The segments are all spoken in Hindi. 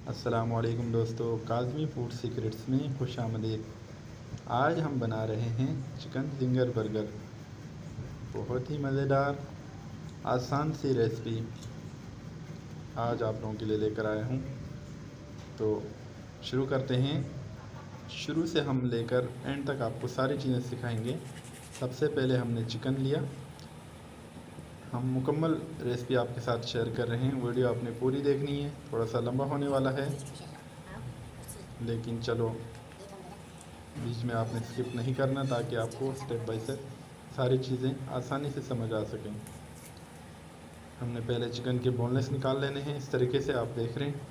अस्सलामुअलैकुम दोस्तों, काज़मी फूड सीक्रेट्स में खुश आमदीद। आज हम बना रहे हैं चिकन जिंगर बर्गर। बहुत ही मज़ेदार आसान सी रेसिपी आज आप लोगों के लिए लेकर आया हूँ। तो शुरू करते हैं। शुरू से हम लेकर एंड तक आपको सारी चीज़ें सिखाएंगे। सबसे पहले हमने चिकन लिया। हम मुकम्मल रेसिपी आपके साथ शेयर कर रहे हैं। वीडियो आपने पूरी देखनी है, थोड़ा सा लंबा होने वाला है, लेकिन चलो बीच में आपने स्किप नहीं करना ताकि आपको स्टेप बाय स्टेप सारी चीज़ें आसानी से समझ आ सकें। हमने पहले चिकन के बोनलेस निकाल लेने हैं। इस तरीके से आप देख रहे हैं,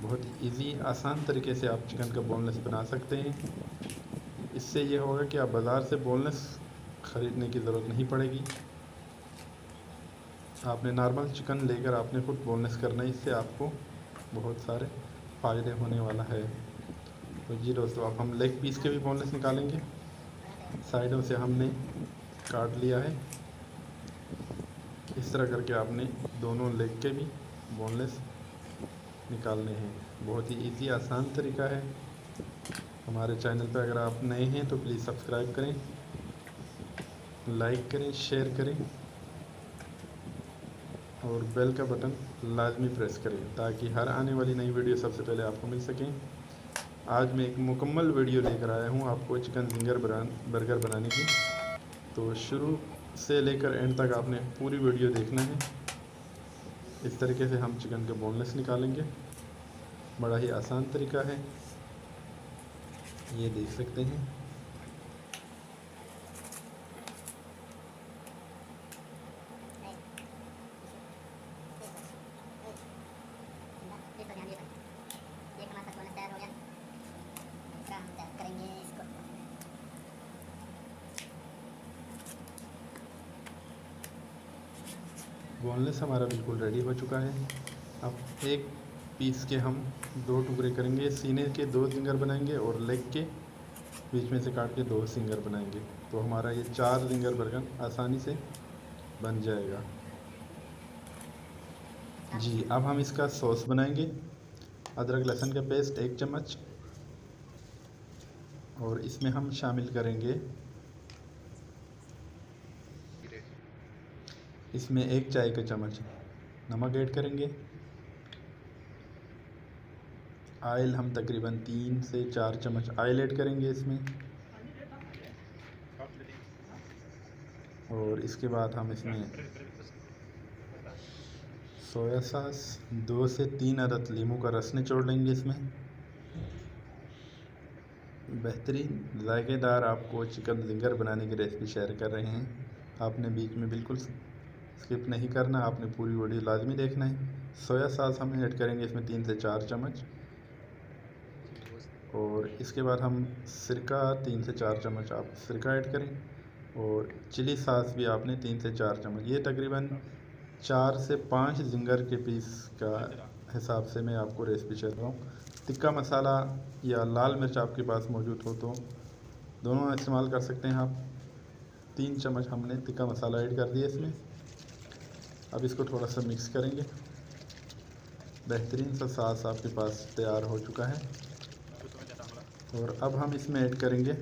बहुत इजी आसान तरीके से आप चिकन का बोनलेस बना सकते हैं। इससे ये होगा कि आप बाज़ार से बोनलेस ख़रीदने की ज़रूरत नहीं पड़ेगी। आपने नॉर्मल चिकन लेकर आपने खुद बोनलेस करना है। इससे आपको बहुत सारे फ़ायदे होने वाला है। तो जी दोस्तों, अब हम लेग पीस के भी बोनलेस निकालेंगे। साइडों से हमने काट लिया है। इस तरह करके आपने दोनों लेग के भी बोनलेस निकालने हैं। बहुत ही इजी आसान तरीका है। हमारे चैनल पर अगर आप नए हैं तो प्लीज़ सब्सक्राइब करें, लाइक करें, शेयर करें और बेल का बटन लाजमी प्रेस करें ताकि हर आने वाली नई वीडियो सबसे पहले आपको मिल सकें। आज मैं एक मुकम्मल वीडियो लेकर आया हूँ आपको चिकन जिंगर बर्गर बनाने की। तो शुरू से लेकर एंड तक आपने पूरी वीडियो देखना है। इस तरीके से हम चिकन के बोनलेस निकालेंगे। बड़ा ही आसान तरीका है, ये देख सकते हैं। बोनलेस हमारा बिल्कुल रेडी हो चुका है। अब एक पीस के हम दो टुकड़े करेंगे। सीने के दो जिंगर बनाएंगे और लेग के बीच में से काट के दो सिंगर बनाएंगे। तो हमारा ये 4 जिंगर बर्गर आसानी से बन जाएगा। जी, अब हम इसका सॉस बनाएंगे। अदरक लहसुन का पेस्ट 1 चम्मच और इसमें हम शामिल करेंगे, इसमें 1 चाय का चम्मच नमक ऐड करेंगे। ऑयल हम तकरीबन 3 से 4 चम्मच ऑयल ऐड करेंगे इसमें। और इसके बाद हम इसमें सोया सॉस 2 से 3 अदद नींबू का रस निचोड़ लेंगे इसमें। बेहतरीन जायकेदार आपको चिकन जिंगर बनाने की रेसिपी शेयर कर रहे हैं। आपने बीच में बिल्कुल स्किप नहीं करना, आपने पूरी वीडियो लाजमी देखना है। सोया सॉस हम ऐड करेंगे इसमें 3 से 4 चम्मच और इसके बाद हम सिरका 3 से 4 चम्मच आप सिरका ऐड करें और चिली सॉस भी आपने 3 से 4 चम्मच। ये तकरीबन 4 से 5 जिंगर के पीस का हिसाब से मैं आपको रेसिपी शेयर कर रहा हूँ। तिक्का मसाला या लाल मिर्च आपके पास मौजूद हो तो दोनों इस्तेमाल कर सकते हैं आप। 3 चम्मच हमने तिक्का मसाला ऐड कर दिया इसमें। अब इसको थोड़ा सा मिक्स करेंगे। बेहतरीन सा सॉस आपके पास तैयार हो चुका है और अब हम इसमें ऐड करेंगे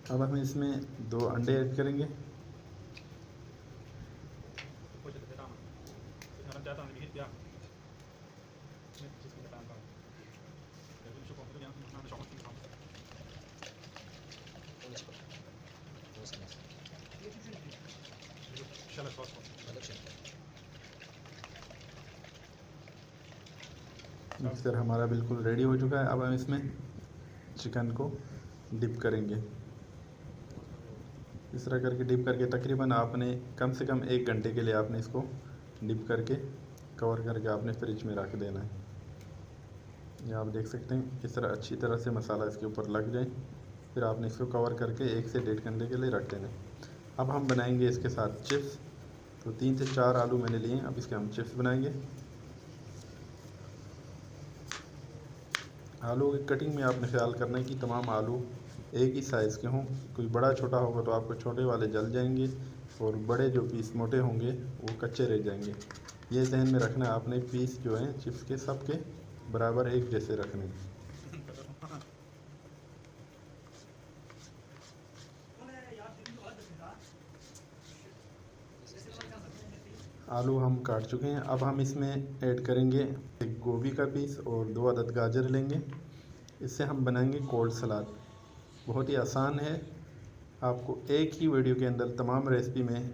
अब हम इसमें 2 अंडे ऐड करेंगे। मिक्सर हमारा बिल्कुल रेडी हो चुका है। अब हम इसमें चिकन को डिप करेंगे। इस तरह करके डिप करके तकरीबन आपने कम से कम 1 घंटे के लिए आपने इसको डिप करके कवर करके आपने फ्रिज में रख देना है। ये आप देख सकते हैं, इस तरह अच्छी तरह से मसाला इसके ऊपर लग जाए, फिर आपने इसको कवर करके 1 से 1.5 घंटे के लिए रख देना है। अब हम बनाएंगे इसके साथ चिप्स। तो 3 से 4 आलू मैंने लिए हैं। अब इसके हम चिप्स बनाएंगे। आलू की कटिंग में आपने ख्याल करना है कि तमाम आलू एक ही साइज़ के हों। कोई बड़ा छोटा होगा तो आपको छोटे वाले जल जाएंगे और बड़े जो पीस मोटे होंगे वो कच्चे रह जाएंगे। ये ध्यान में रखना है आपने, पीस जो हैं चिप्स के सब के बराबर एक जैसे रखने। आलू हम काट चुके हैं। अब हम इसमें ऐड करेंगे एक गोभी का पीस और 2 अदद गाजर लेंगे। इससे हम बनाएंगे कोल्ड सलाद। बहुत ही आसान है, आपको एक ही वीडियो के अंदर तमाम रेसिपी में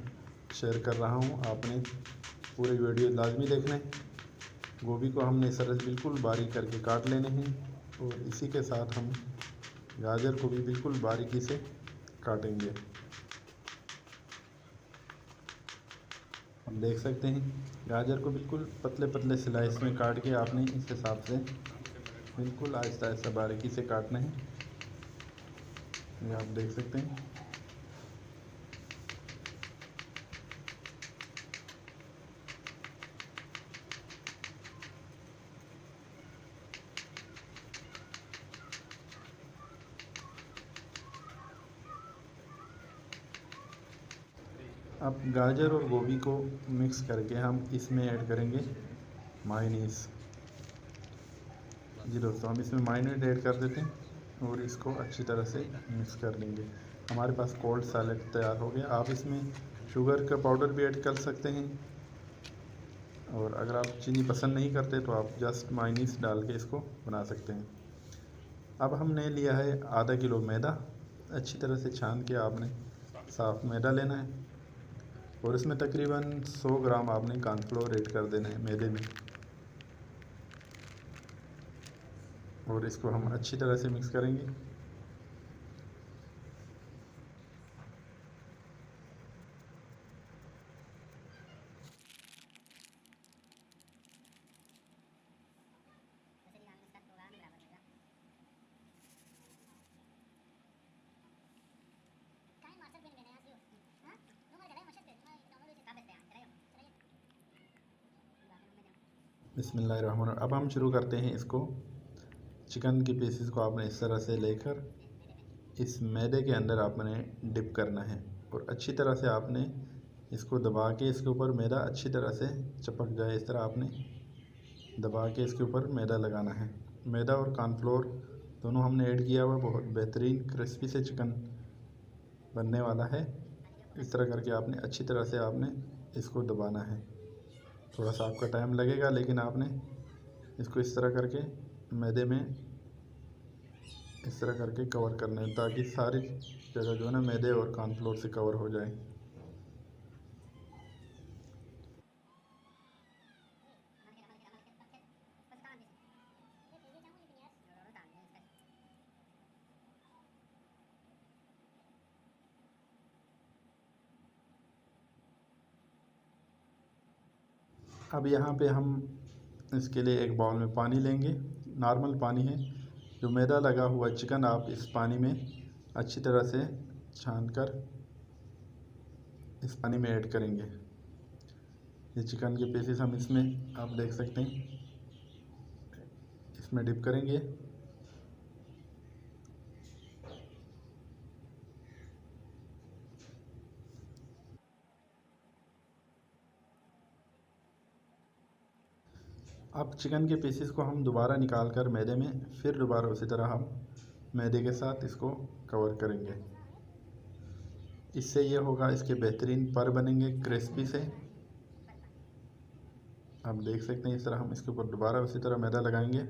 शेयर कर रहा हूँ। आपने पूरी वीडियो लाजमी देखना है। गोभी को हमने इस तरह बिल्कुल बारीक करके काट लेने हैं और इसी के साथ हम गाजर को भी बिल्कुल बारीकी से काटेंगे। हम देख सकते हैं गाजर को बिल्कुल पतले पतले स्लाइस में काट के आपने इस हिसाब से बिल्कुल आहिस्ता आहिस्ता बारीकी से काटना है। ये आप देख सकते हैं। अब गाजर और गोभी को मिक्स करके हम इसमें ऐड करेंगे मायोनीज़। जी दोस्तों, हम इसमें मायोनीज ऐड कर देते हैं और इसको अच्छी तरह से मिक्स कर लेंगे। हमारे पास कोल्ड सैलेड तैयार हो गया। आप इसमें शुगर का पाउडर भी ऐड कर सकते हैं और अगर आप चीनी पसंद नहीं करते तो आप जस्ट मायोनीज डाल के इसको बना सकते हैं। अब हमने लिया है आधा किलो मैदा। अच्छी तरह से छान के आपने साफ़ मैदा लेना है और इसमें तकरीबन 100 ग्राम आपने कॉर्नफ्लोर ऐड कर देना है मैदे में और इसको हम अच्छी तरह से मिक्स करेंगे। बिस्मिल्लाहिर्रहमानिर्रहीम। अब हम शुरू करते हैं इसको। चिकन के पीसेस को आपने इस तरह से लेकर इस मैदे के अंदर आपने डिप करना है और अच्छी तरह से आपने इसको दबा के इसके ऊपर मैदा अच्छी तरह से चिपक जाए, इस तरह आपने दबा के इसके ऊपर मैदा लगाना है। मैदा और कॉर्नफ्लोर दोनों हमने ऐड किया हुआ, बहुत बेहतरीन क्रिस्पी से चिकन बनने वाला है। इस तरह करके आपने अच्छी तरह से आपने इसको दबाना है। थोड़ा सा आपका टाइम लगेगा लेकिन आपने इसको इस तरह करके मैदे में इस तरह करके कवर करना है ताकि सारी जगह जो है ना मैदे और कॉर्नफ्लोर से कवर हो जाए। अब यहाँ पे हम इसके लिए एक बाउल में पानी लेंगे। नॉर्मल पानी है। जो मैदा लगा हुआ चिकन आप इस पानी में अच्छी तरह से छान कर इस पानी में ऐड करेंगे। ये चिकन के पीसेस हम इसमें आप देख सकते हैं इसमें डिप करेंगे। अब चिकन के पीसेस को हम दोबारा निकाल कर मैदे में फिर दोबारा उसी तरह हम मैदे के साथ इसको कवर करेंगे। इससे ये होगा, इसके बेहतरीन पर बनेंगे क्रिस्पी से। आप देख सकते हैं इस तरह हम इसके ऊपर दोबारा उसी तरह मैदा लगाएंगे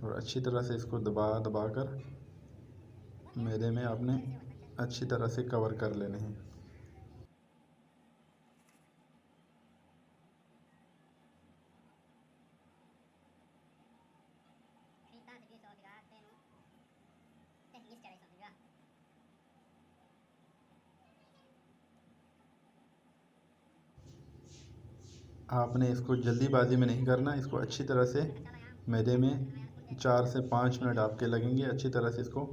और अच्छी तरह से इसको दबा दबा कर मैदे में आपने अच्छी तरह से कवर कर लेने हैं। आपने इसको जल्दीबाजी में नहीं करना, इसको अच्छी तरह से मैदे में 4 से 5 मिनट आपके लगेंगे अच्छी तरह से इसको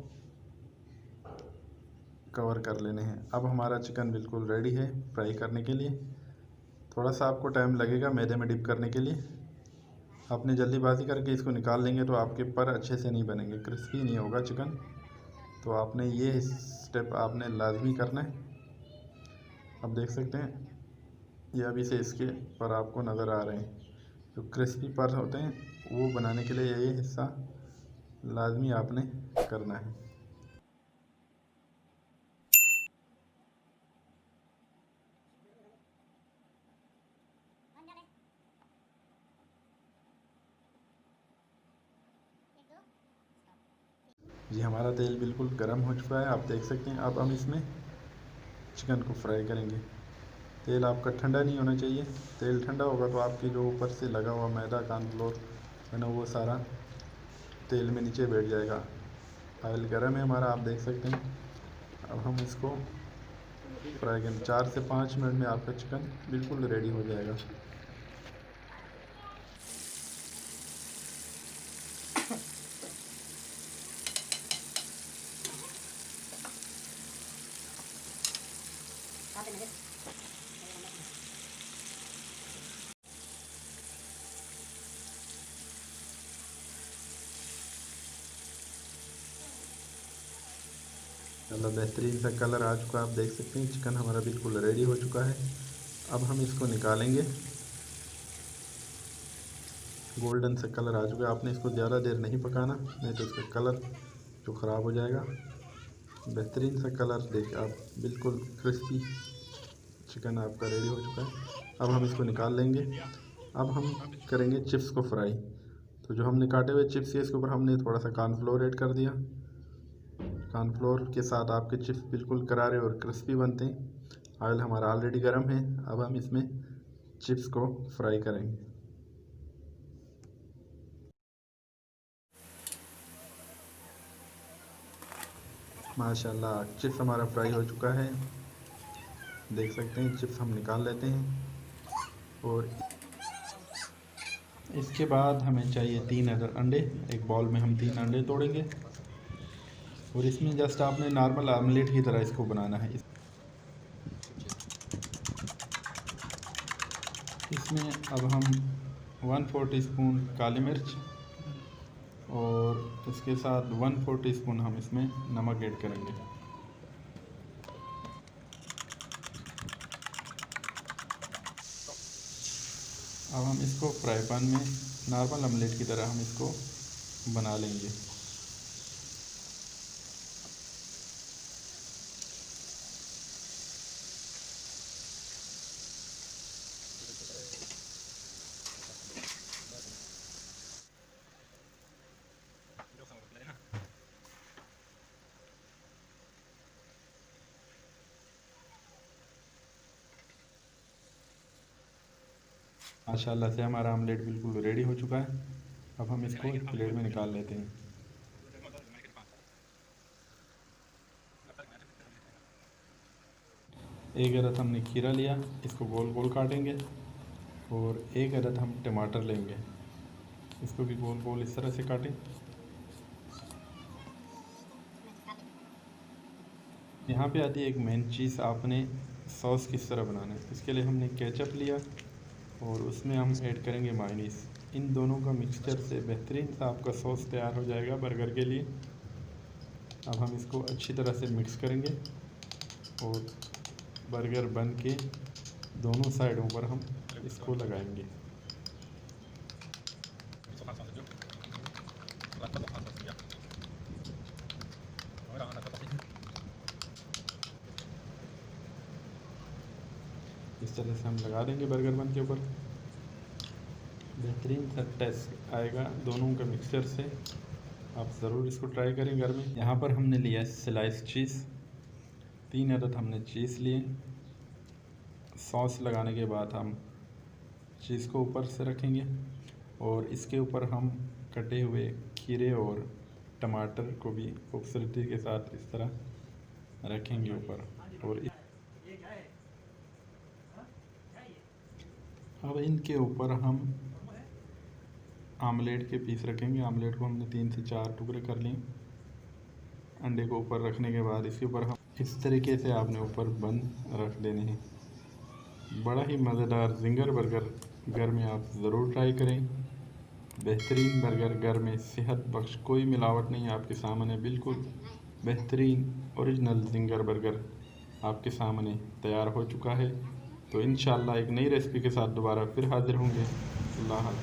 कवर कर लेने हैं। अब हमारा चिकन बिल्कुल रेडी है फ्राई करने के लिए। थोड़ा सा आपको टाइम लगेगा मैदे में डिप करने के लिए। आपने जल्दीबाजी करके इसको निकाल लेंगे तो आपके पर अच्छे से नहीं बनेंगे, क्रिस्पी नहीं होगा चिकन। तो आपने ये स्टेप आपने लाजमी करना है। अब देख सकते हैं ये अभी से इसके पर आपको नज़र आ रहे हैं जो क्रिस्पी पर होते हैं, वो बनाने के लिए ये हिस्सा लाजमी आपने करना है। जी हमारा तेल बिल्कुल गर्म हो चुका है, आप देख सकते हैं। अब हम इसमें चिकन को फ्राई करेंगे। तेल आपका ठंडा नहीं होना चाहिए, तेल ठंडा होगा तो आपके जो ऊपर से लगा हुआ मैदा कॉर्नफ्लोर है ना, वो सारा तेल में नीचे बैठ जाएगा। ऑयल गर्म है हमारा, आप देख सकते हैं। अब हम इसको फ्राई करें, 4 से 5 मिनट में आपका चिकन बिल्कुल रेडी हो जाएगा। चलो बेहतरीन सा कलर आ चुका है, आप देख सकते हैं चिकन हमारा बिल्कुल रेडी हो चुका है। अब हम इसको निकालेंगे। गोल्डन सा कलर आ चुका है, आपने इसको ज़्यादा देर नहीं पकाना, नहीं तो इसका कलर जो ख़राब हो जाएगा। बेहतरीन सा कलर देखिए आप, बिल्कुल क्रिस्पी चिकन आपका रेडी हो चुका है। अब हम इसको निकाल लेंगे। अब हम करेंगे चिप्स को फ्राई। तो जो हमने काटे हुए चिप्स है इसके ऊपर हमने थोड़ा सा कॉर्नफ्लोर ऐड कर दिया। कॉर्नफ्लोर के साथ आपके चिप्स बिल्कुल करारे और क्रिस्पी बनते हैं। ऑयल हमारा ऑलरेडी गर्म है, अब हम इसमें चिप्स को फ्राई करेंगे। माशाल्लाह चिप्स हमारा फ्राई हो चुका है, देख सकते हैं। चिप्स हम निकाल लेते हैं और इसके बाद हमें चाहिए 3 अदर अंडे। एक बॉल में हम 3 अंडे तोड़ेंगे और इसमें जस्ट आपने नॉर्मल आमलेट की तरह इसको बनाना है। इसमें अब हम 1/4 टीस्पून काली मिर्च और इसके साथ 1/4 टीस्पून हम इसमें नमक ऐड करेंगे। अब हम इसको फ्राई पैन में नॉर्मल आमलेट की तरह हम इसको बना लेंगे। माशाल्लाह से हमारा आमलेट बिल्कुल रेडी हो चुका है। अब हम इसको एक प्लेट में निकाल लेते हैं। एक अदद हमने खीरा लिया, इसको गोल गोल काटेंगे और एक अदद हम टमाटर लेंगे, इसको भी गोल गोल इस तरह से काटें। यहाँ पे आती है एक मेन चीज़, आपने सॉस किस तरह बनाना है। इसके लिए हमने केचप लिया और उसमें हम ऐड करेंगे मायोनीज़। इन दोनों का मिक्सचर से बेहतरीन सा आपका सॉस तैयार हो जाएगा बर्गर के लिए। अब हम इसको अच्छी तरह से मिक्स करेंगे और बर्गर बन के दोनों साइडों पर हम इसको लगाएंगे। इस तरह से हम लगा देंगे बर्गर बन के ऊपर। बेहतरीन सा टेस्ट आएगा दोनों का मिक्सचर से, आप ज़रूर इसको ट्राई करें घर में। यहाँ पर हमने लिया स्लाइस चीज़, 3 अदद हमने चीज़ लिए। सॉस लगाने के बाद हम चीज़ को ऊपर से रखेंगे और इसके ऊपर हम कटे हुए खीरे और टमाटर को भी खूबसूरती के साथ इस तरह रखेंगे ऊपर। और अब इनके ऊपर हम आमलेट के पीस रखेंगे। आमलेट को हमने 3 से 4 टुकड़े कर लिए। अंडे को ऊपर रखने के बाद इसके ऊपर हम इस तरीके से आपने ऊपर बंद रख देने हैं। बड़ा ही मज़ेदार जिंगर बर्गर घर में आप ज़रूर ट्राई करें। बेहतरीन बर्गर घर में, सेहत बख्श, कोई मिलावट नहीं आपके सामने, बिल्कुल बेहतरीन ओरिजिनल ज़िंगर बर्गर आपके सामने तैयार हो चुका है। तो इंशाल्लाह एक नई रेसिपी के साथ दोबारा फिर हाज़िर होंगे। अल्लाह हाफ़िज़।